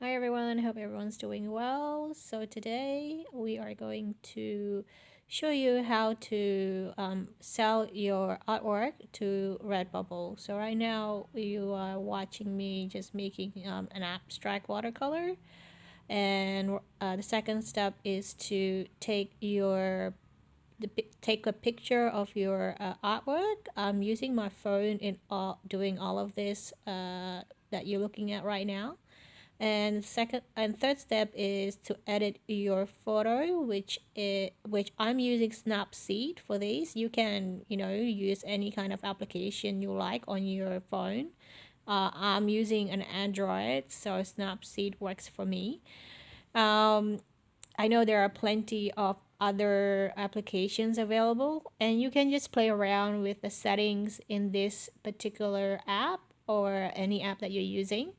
Hi everyone, hope everyone's doing well. So today we are going to show you how to sell your artwork to Redbubble. So right now you are watching me just making an abstract watercolor, and the second step is to take a picture of your artwork. I'm using my phone in doing all of this that you're looking at right now. And second and third step is to edit your photo, which I'm using Snapseed for this. You can use any kind of application you like on your phone. I'm using an Android, so Snapseed works for me. I know there are plenty of other applications available, and you can just play around with the settings in this particular app or any app that you're using,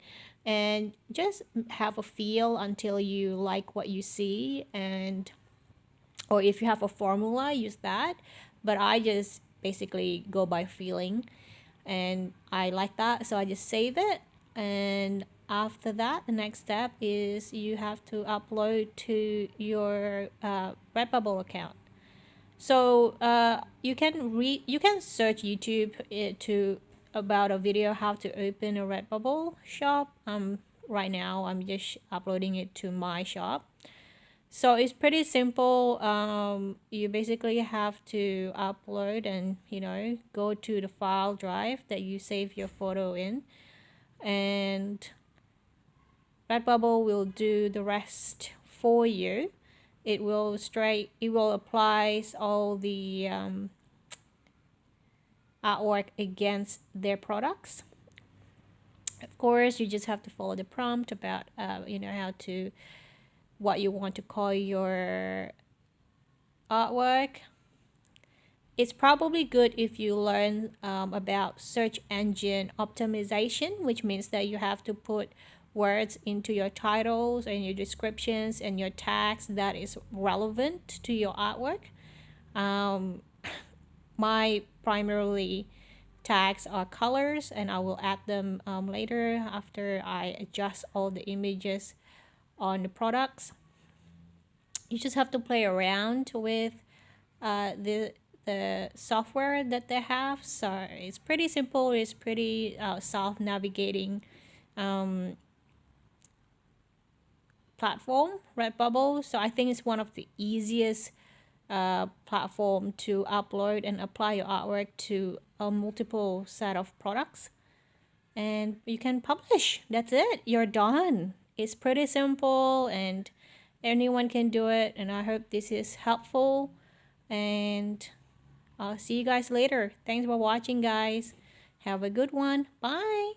and just have a feel until you like what you see. And or if you have a formula, use that, but I just basically go by feeling, and I like that, so I just save it. And after that, the next step is you have to upload to your Redbubble account. So you can search YouTube to about a video how to open a Redbubble shop. Right now I'm just uploading it to my shop. So it's pretty simple. You basically have to upload and go to the file drive that you save your photo in, and Redbubble will do the rest for you. It will apply all the artwork against their products. Of course, you just have to follow the prompt about how to what you want to call your artwork. It's probably good if you learn about search engine optimization, which means that you have to put words into your titles and your descriptions and your tags that is relevant to your artwork. My primarily tags are colors, and I will add them later after I adjust all the images on the products. You just have to play around with the software that they have. So it's pretty simple. It's pretty self-navigating platform, Redbubble. So I think it's one of the easiest platform to upload and apply your artwork to a multiple set of products, and you can publish. That's it, you're done. It's pretty simple and anyone can do it, and I hope this is helpful, and I'll see you guys later. Thanks for watching, guys. Have a good one. Bye.